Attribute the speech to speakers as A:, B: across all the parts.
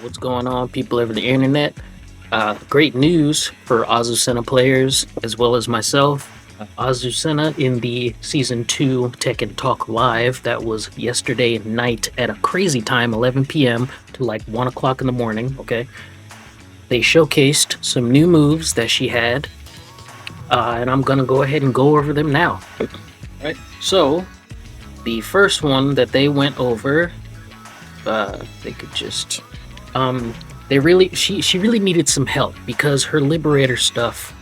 A: What's going on, people over the internet? Great news for Azucena players as well as myself. Azucena in the Season 2 Tekken Talk Live that was yesterday night at a crazy time, 11 p.m. to like 1 o'clock in the morning, okay? They showcased some new moves that she had, and I'm gonna go ahead and go over them now. Right. So, the first one that they went over, they could just, she really needed some help because her Liberator stuff,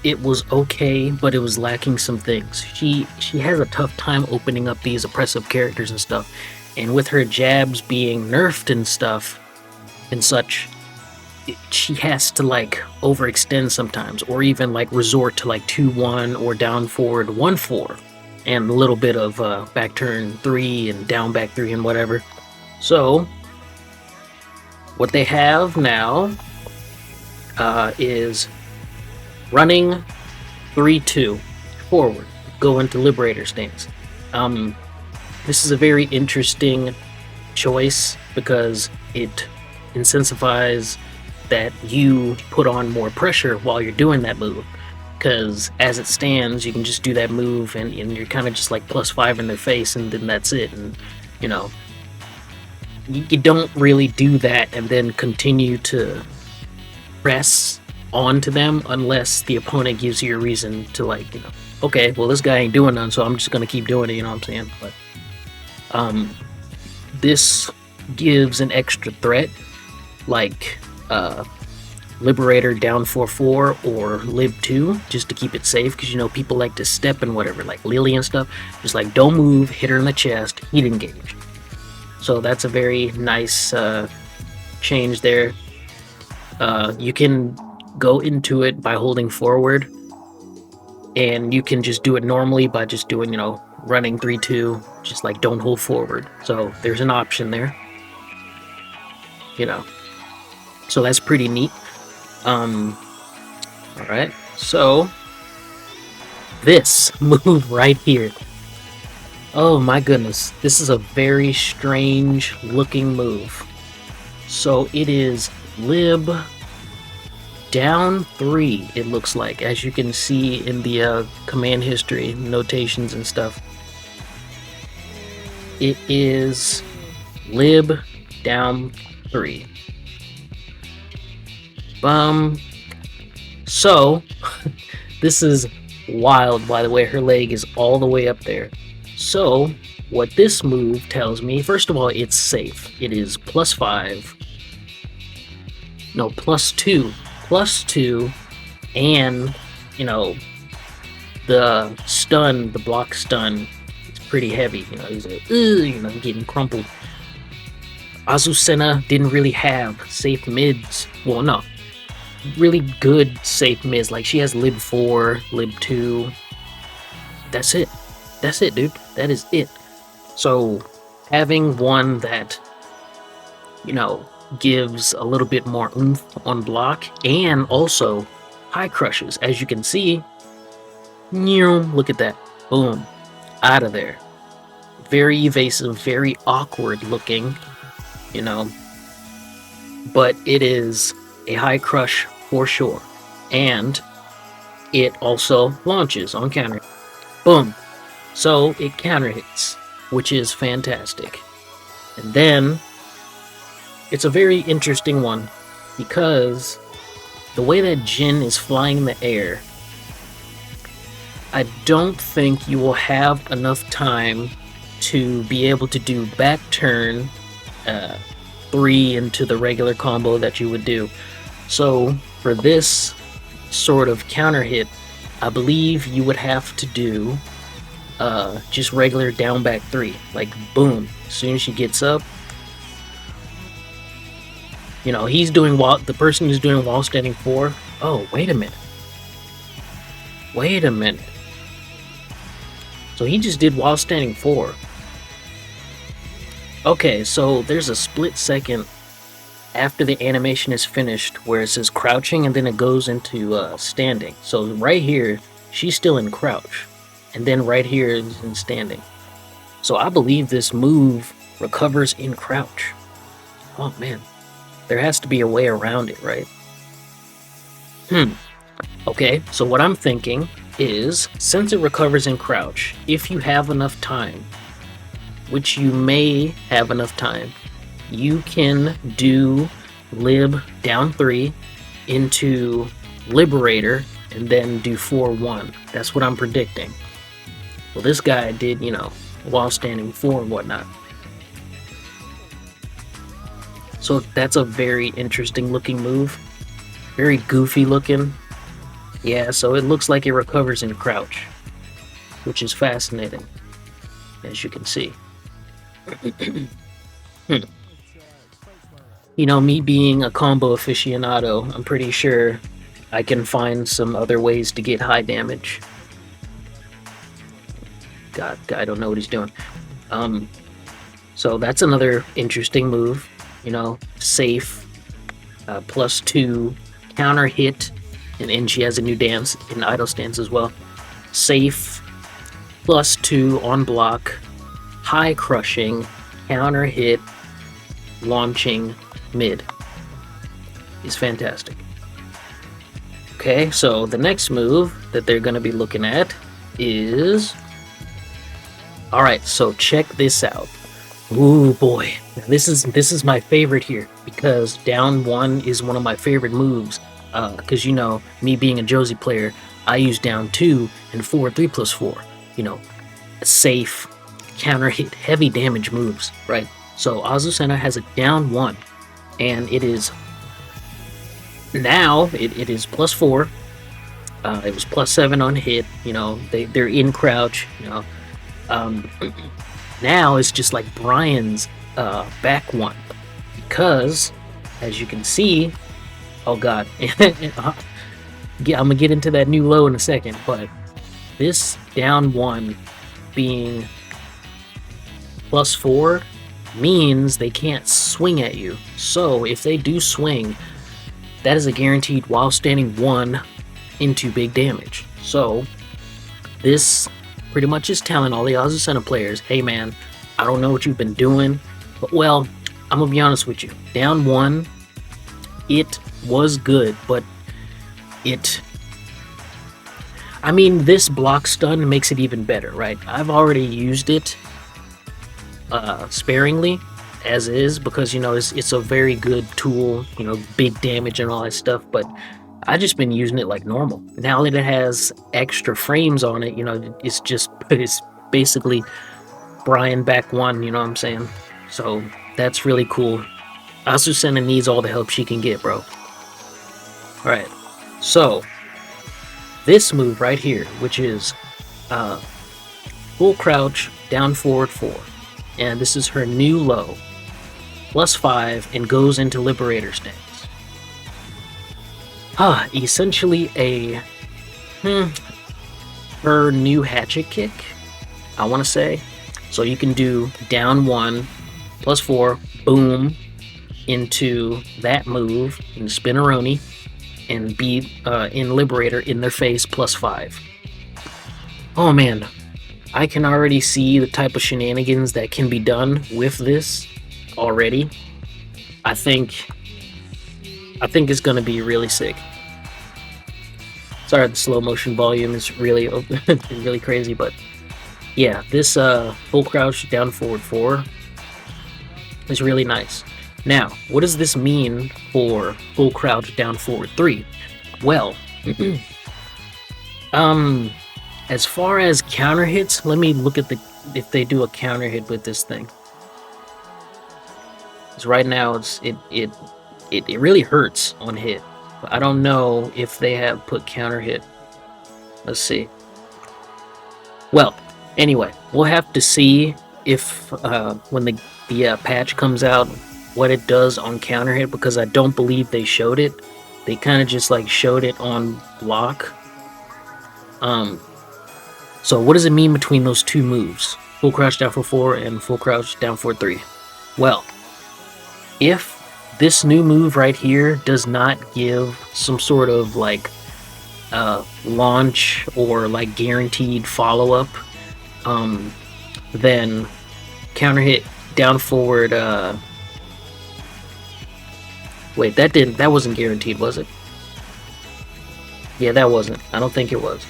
A: it was okay, but it was lacking some things. She has a tough time opening up these oppressive characters and stuff, and with her jabs being nerfed and stuff and such, she has to like overextend sometimes, or even like resort to like 2-1 or down forward 1-4, and a little bit of back turn 3 and down back 3 and whatever. So what they have now is running 3-2 forward, go into Liberator stance. This is a very interesting choice because it intensifies that you put on more pressure while you're doing that move. Because as it stands, you can just do that move and you're kind of just like +5 in their face, and then that's it. And you know, you don't really do that and then continue to press onto them unless the opponent gives you a reason to, like, you know, okay, well, this guy ain't doing none, so I'm just gonna keep doing it, you know what I'm saying? But this gives an extra threat, like Liberator down 4-4 or Lib 2, just to keep it safe, because you know people like to step and whatever, like Lily and stuff. Just like, don't move, hit her in the chest, heat engage. So that's a very nice change there. You can go into it by holding forward, and you can just do it normally by just doing, you know, running 3-2, just like don't hold forward. So there's an option there, you know. So that's pretty neat. Alright, so this move right here. Oh my goodness, this is a very strange looking move. So it is Lib down 3, it looks like, as you can see in the command history notations and stuff. It is Lib down 3. So this is wild, by the way. Her leg is all the way up there. So what this move tells me, first of all, it's safe. It is +5, no, +2, and you know, the stun, the block stun, it's pretty heavy. You know, he's like, you know, getting crumpled. Azucena didn't really have safe mids. Well, no, really good safe mids. Like, she has Lib 4, Lib 2. That's it. That's it, dude. That is it. So having one that, you know, gives a little bit more oomph on block, and also high crushes, as you can see. Look at that. Boom. Out of there. Very evasive, very awkward looking, you know, but it is a high crush for sure. And it also launches on counter. Boom. So it counter hits, which is fantastic. And then it's a very interesting one because the way that Jin is flying in the air, I don't think you will have enough time to be able to do back turn 3 into the regular combo that you would do. So for this sort of counter hit, I believe you would have to do just regular down back 3, like boom, as soon as she gets up. You know, he's doing the person who's doing wall standing 4. Oh, wait a minute. So he just did wall standing 4. Okay, so there's a split second after the animation is finished where it says crouching and then it goes into standing. So right here, she's still in crouch, and then right here is in standing. So So I believe this move recovers in crouch. Oh man, there has to be a way around it, right? Okay, so what I'm thinking is, since it recovers in crouch, if you have enough time, which you may have enough time, you can do lib down 3 into Liberator and then do 4-1. That's what I'm predicting. Well, this guy did, while standing 4 and whatnot. So that's a very interesting looking move. Very goofy looking. Yeah, so it looks like it recovers in crouch, which is fascinating, as you can see. Me being a combo aficionado, I'm pretty sure I can find some other ways to get high damage. God, I don't know what he's doing. So that's another interesting move. Safe, +2, counter hit, and she has a new dance in idle stance as well. Safe, +2 on block, high crushing, counter hit, launching mid. Is fantastic. Okay, so the next move that they're going to be looking at is... Alright, so check this out. Ooh boy, this is my favorite here, because down 1 is one of my favorite moves. Because me being a Josie player, I use down 2 and 4-3 + 4. Safe, counter hit, heavy damage moves, right? So Azucena has a down 1, and it is now it is +4. It was +7 on hit. They're in crouch. Now it's just like Brian's back 1, because as you can see, oh god, I'm gonna get into that new low in a second, but this down 1 being +4 means they can't swing at you. So if they do swing, that is a guaranteed while standing 1 into big damage. So this pretty much is telling all the Azucena players, hey man, I don't know what you've been doing, but well, I'm gonna be honest with you. Down 1, it was good, but this block stun makes it even better, right? I've already used it sparingly as is, because it's a very good tool, big damage and all that stuff, but I just been using it like normal. Now that it has extra frames on it, it's basically Brian back 1, you know what I'm saying? So that's really cool. Azucena needs all the help she can get, bro. Alright, so this move right here, which is full crouch, down forward 4, and this is her new low, +5, and goes into Liberator stance. Essentially her new hatchet kick, I want to say. So you can do down 1, +4, boom, into that move, in Spinneroni, and be in Liberator in their face, +5. Oh man, I can already see the type of shenanigans that can be done with this already. I think it's gonna be really sick. Sorry, the slow motion volume is really really crazy, but yeah, this full crouch down forward 4 is really nice. Now, what does this mean for full crouch down forward 3? Well, as far as counter hits, let me look at if they do a counter hit with this thing. Because right now it really hurts on hit. But I don't know if they have put counter hit. Let's see. Well, anyway, we'll have to see if when the patch comes out, what it does on counter hit, because I don't believe they showed it. They kind of just like showed it on block. So what does it mean between those two moves? Full crouch down for 4 and full crouch down for 3. Well, if this new move right here does not give some sort of like launch or like guaranteed follow-up, then counter hit down forward. Wait, that wasn't guaranteed, was it? Yeah, that wasn't. I don't think it was.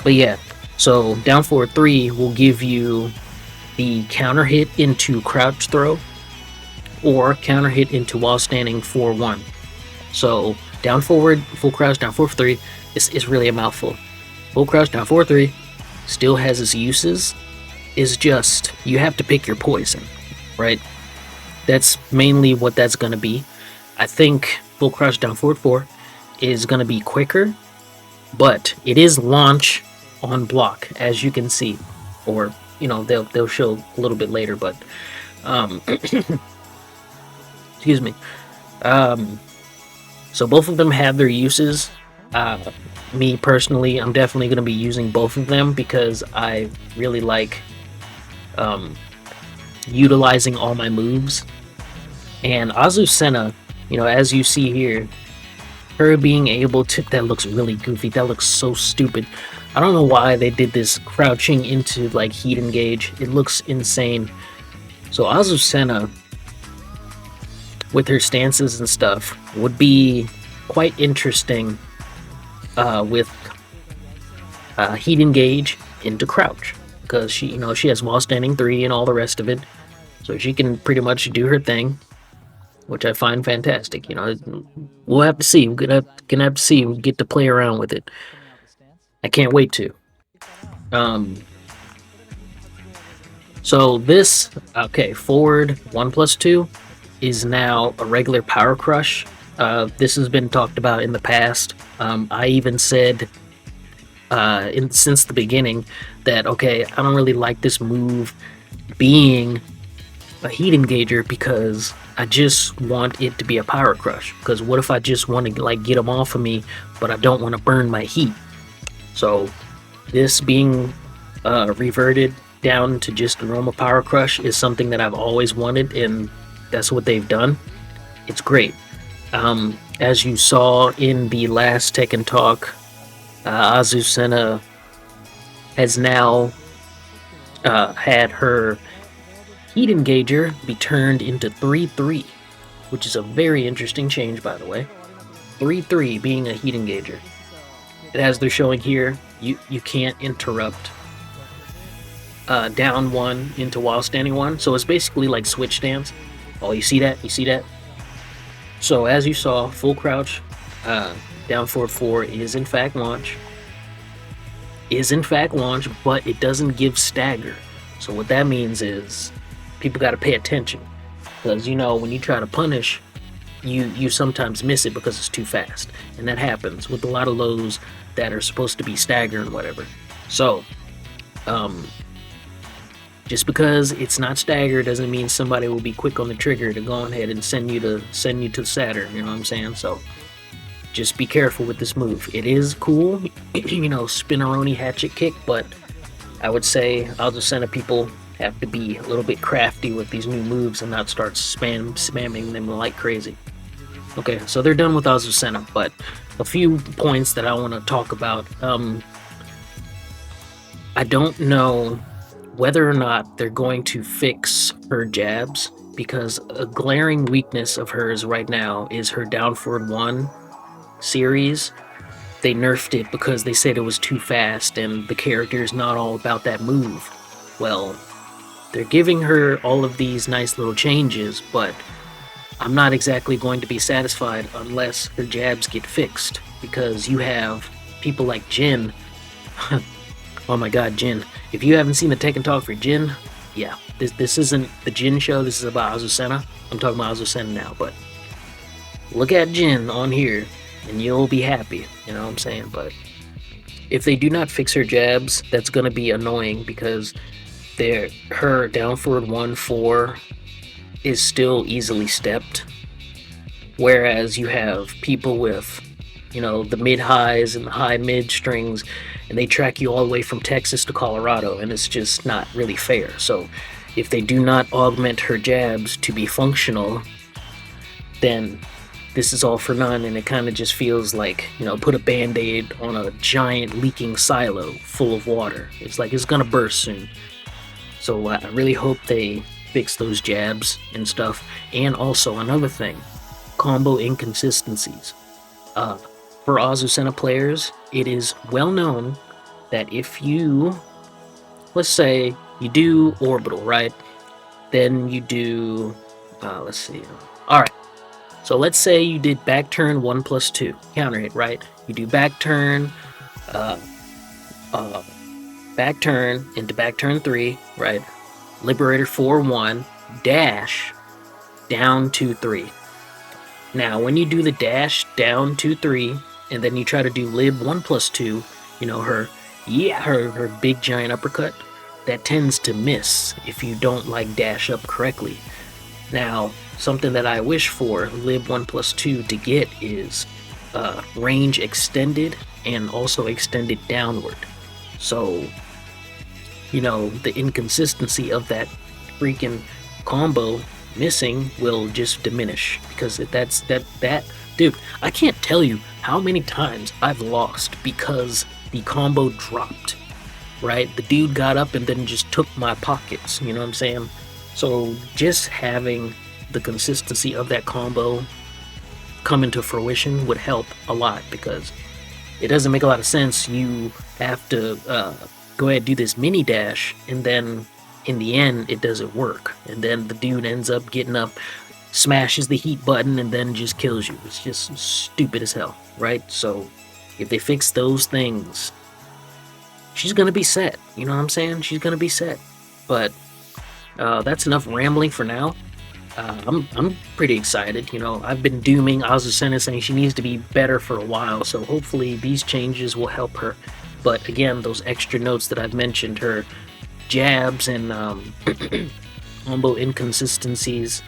A: But yeah, so down forward 3 will give you the counter hit into crouch throw or counter hit into while standing 4-1. So down forward, full crouch, down forward 3 is really a mouthful. Full crouch, down forward 3 still has its uses. Is just you have to pick your poison, right? That's mainly what that's gonna be. I think full crouch, down forward 4 is gonna be quicker, but it is launch on block, as you can see, or they'll show a little bit later, but excuse me. So both of them have their uses. Me personally, I'm definitely going to be using both of them because I really like utilizing all my moves. And Azucena, as you see here, her being able to, that looks really goofy, that looks so stupid. I don't know why they did this crouching into like heat engage. It looks insane. So Azucena, with her stances and stuff, would be quite interesting with heat engage into crouch, because she has while standing 3 and all the rest of it, so she can pretty much do her thing, which I find fantastic. We'll have to see. We're gonna have to see. We get to play around with it. I can't wait to. So this, forward 1+2 is now a regular power crush. This has been talked about in the past. I even said since the beginning that I don't really like this move being a heat engager because I just want it to be a power crush. Because what if I just want to get them off of me, but I don't want to burn my heat? So this being reverted down to just a normal power crush is something that I've always wanted, and that's what they've done. It's great. As you saw in the last Tekken talk, Azucena has now had her heat engager be turned into 3-3, which is a very interesting change, by the way. 3-3 being a heat engager. And as they're showing here, you can't interrupt down 1 into while standing 1, so it's basically like switch stance. Oh, you see that? So as you saw, full crouch, down forward 4 is in fact launch, but it doesn't give stagger. So what that means is people got to pay attention, because when you try to punish, you sometimes miss it because it's too fast, and that happens with a lot of lows that are supposed to be stagger and whatever. So just because it's not stagger doesn't mean somebody will be quick on the trigger to go ahead and send you to Saturn. You know what I'm saying? So just be careful with this move. It is cool, spinneroni hatchet kick, but I would say Azucena people have to be a little bit crafty with these new moves and not start spamming them like crazy. Okay, so they're done with Azucena, but a few points that I want to talk about. I don't know whether or not they're going to fix her jabs, because a glaring weakness of hers right now is her down forward 1 series. They nerfed it because they said it was too fast and the character is not all about that move. Well, they're giving her all of these nice little changes, but I'm not exactly going to be satisfied unless her jabs get fixed, because you have people like Jin. Oh my god, Jin. If you haven't seen the Tekken talk for Jin, yeah, this isn't the Jin show, this is about Azucena. I'm talking about Azucena now, but look at Jin on here and you'll be happy, you know what I'm saying? But if they do not fix her jabs, that's going to be annoying, because her down forward 1-4 is still easily stepped, whereas you have people with the mid highs and the high mid strings, and they track you all the way from Texas to Colorado, and it's just not really fair. So if they do not augment her jabs to be functional, then this is all for none, and it kind of just feels like, put a band-aid on a giant leaking silo full of water. It's like it's gonna burst soon. So I really hope they fix those jabs and stuff. And also another thing, combo inconsistencies. Uh, for Azucena players, it is well known that if you, let's say, you do orbital, right? Then you do, let's see. All right. So let's say you did back turn 1+2 counter hit, right? You do uh, uh, back turn into back turn 3, right? Liberator 4-1 dash down 2-3. Now, when you do the dash down 2-3, and then you try to do lib 1+2, you know her big giant uppercut, that tends to miss if you don't like dash up correctly. Now, something that I wish for lib 1+2 to get is range extended and also extended downward. So, the inconsistency of that freaking combo missing will just diminish, because that dude, I can't tell you how many times I've lost because the combo dropped, right? The dude got up and then just took my pockets, you know what I'm saying? So just having the consistency of that combo come into fruition would help a lot, because it doesn't make a lot of sense. You have to go ahead and do this mini dash, and then in the end it doesn't work, and then the dude ends up getting up, smashes the heat button, and then just kills you. It's just stupid as hell, right? So if they fix those things, she's gonna be set. You know what I'm saying? She's gonna be set. But that's enough rambling for now. I'm pretty excited. I've been dooming Azucena, saying she needs to be better for a while, so hopefully these changes will help her. But again, those extra notes that I've mentioned, her jabs and combo inconsistencies,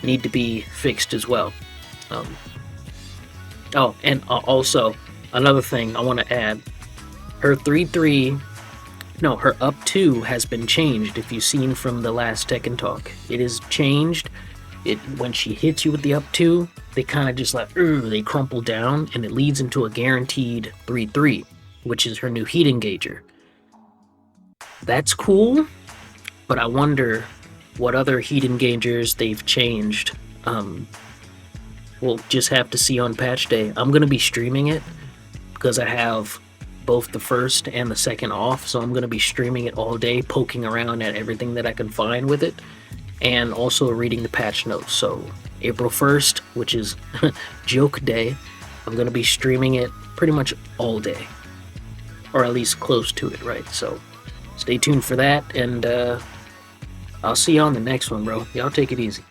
A: need to be fixed as well. And also another thing I want to add, her 3-3, no, her up 2 has been changed. If you've seen from the last Tekken talk, it is changed. When she hits you with the up 2, they kind of just they crumple down, and it leads into a guaranteed 3-3, which is her new heat engager. That's cool, but I wonder what other heat engagers they've changed. We'll just have to see on patch day. I'm going to be streaming it because I have both the first and the second off, so I'm going to be streaming it all day, poking around at everything that I can find with it, and also reading the patch notes. So April 1st, which is joke day, I'm going to be streaming it pretty much all day, or at least close to it, right? So stay tuned for that, and I'll see you on the next one, bro. Y'all take it easy.